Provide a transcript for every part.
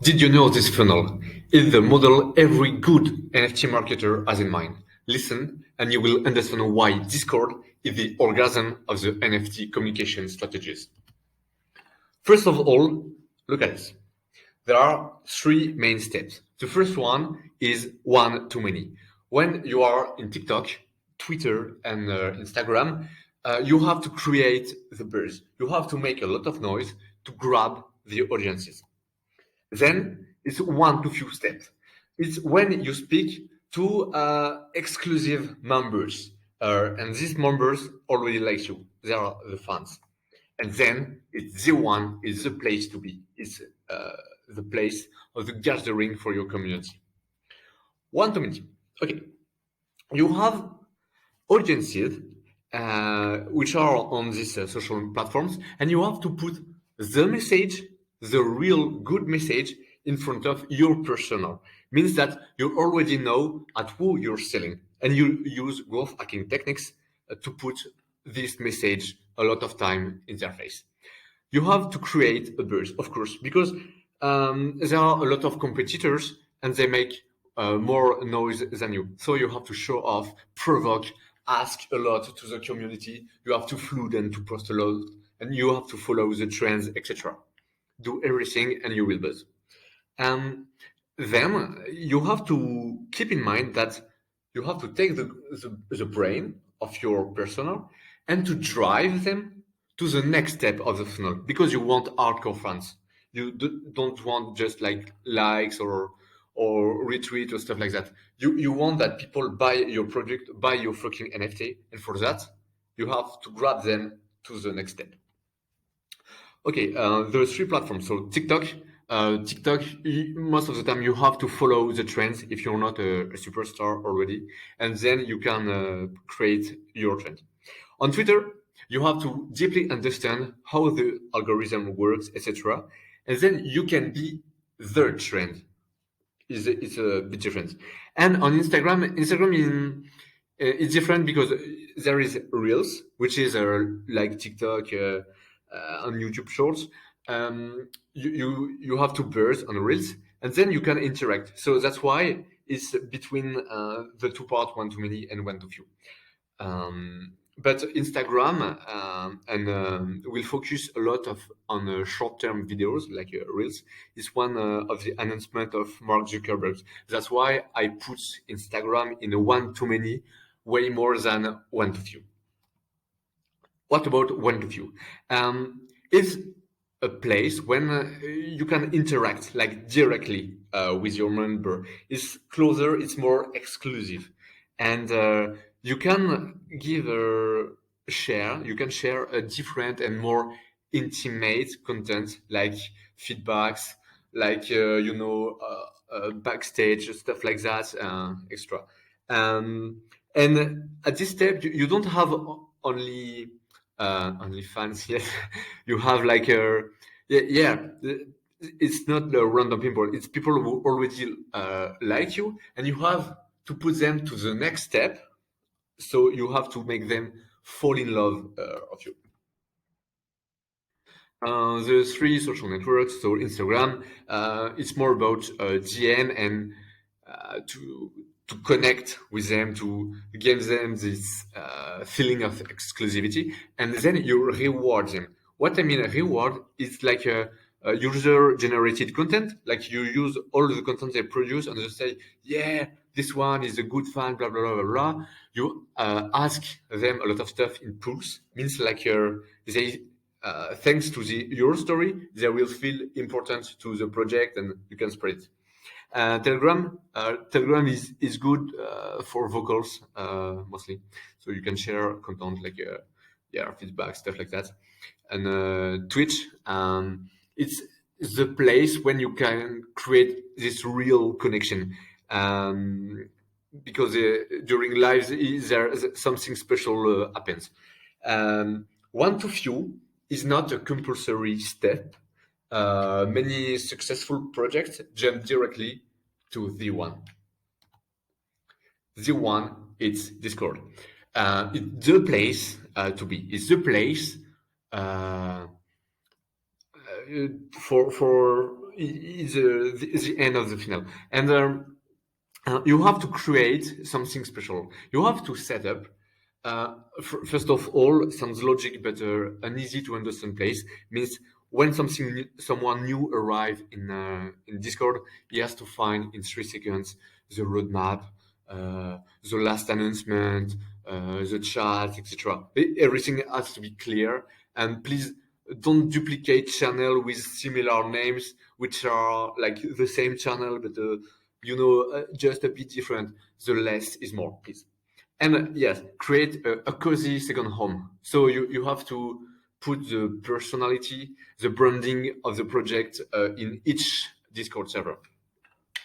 Did you know this funnel is the model every good NFT marketer has in mind? Listen, and you will understand why Discord is the orgasm of the NFT communication strategies. First of all, look at this. There are three main steps. The first one is one too many. When you are in TikTok, Twitter, and Instagram, you have to create the buzz. You have to make a lot of noise to grab the audiences. Then it's one to few steps. It's when you speak to exclusive members, and these members already like you. They are the fans. And then it's the one is the place to be. It's the place of the gathering for your community. One to many. Okay. You have audiences which are on these social platforms, and you have to put the message, the real good message, in front of your persona. Means that you already know at who you're selling, and you use growth hacking techniques to put this message a lot of time in their face. You have to create a buzz, of course, because there are a lot of competitors and they make more noise than you. So you have to show off, provoke, ask a lot to the community. You have to flood them to post a lot, and you have to follow the trends, etc. Do everything and you will buzz. Then you have to keep in mind that you have to take the brain of your persona and to drive them to the next step of the funnel, because you want hardcore fans. You don't want just like likes or retweet or stuff like that. You want that people buy your product, buy your fucking NFT, and for that you have to grab them to the next step. Okay, there are three platforms. So TikTok, most of the time you have to follow the trends if you're not a superstar already, and then you can create your trend. On Twitter, you have to deeply understand how the algorithm works, etc., and then you can be the trend. It's a bit different. And on Instagram it's different because there is Reels, which is like TikTok on YouTube Shorts. You have to buzz on Reels, and then you can interact. So that's why it's between the two parts, one to many and one to few. But Instagram will focus a lot on short-term videos like Reels. It's one of the announcement of Mark Zuckerberg. That's why I put Instagram in a one to many way more than one to few. What about one to few? It's a place when you can interact like directly with your member. It's closer, it's more exclusive, and you can give you can share a different and more intimate content like feedbacks, like backstage stuff like that, extra. And at this step, you don't have only fans yet. You have like it's not the random people. It's people who already like you, and you have to put them to the next step. So you have to make them fall in love of you. The three social networks. So Instagram, it's more about DM and to connect with them, to give them this feeling of exclusivity, and then you reward them. What I mean reward is like a user-generated content. Like you use all the content they produce, and you say, yeah, this one is a good fan, blah blah blah blah blah. You ask them a lot of stuff in pulse. Means like they thanks to your story, they will feel important to the project, and you can spread it. Telegram is good for vocals mostly, so you can share content like feedback, stuff like that. And Twitch, it's the place when you can create this real connection, because during lives there something special happens. One to few is not a compulsory step. Many successful projects jump directly to the one. The one, it's Discord. It's the place to be. It's the place for is the end of the funnel. And you have to create something special. You have to set up, first of all, sounds logic, but an easy to understand place means when someone new arrive in Discord, he has to find in 3 seconds the roadmap, the last announcement, the chat, etc. Everything has to be clear, and please don't duplicate channel with similar names, which are like the same channel, but just a bit different. The less is more, please. And yes, create a cozy second home. So you have to put the personality, the branding of the project in each Discord server.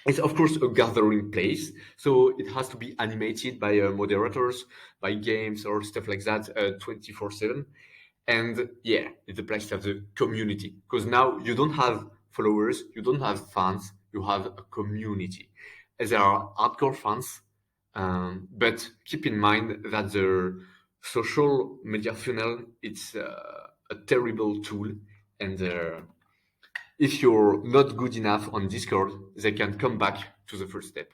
It's of course a gathering place, so it has to be animated by moderators, by games or stuff like that, 24/7. And yeah, it's a place to have the community, because now you don't have followers, you don't have fans, you have a community. There are hardcore fans, but keep in mind that the social media funnel, it's a terrible tool, and if you're not good enough on Discord, they can come back to the first step.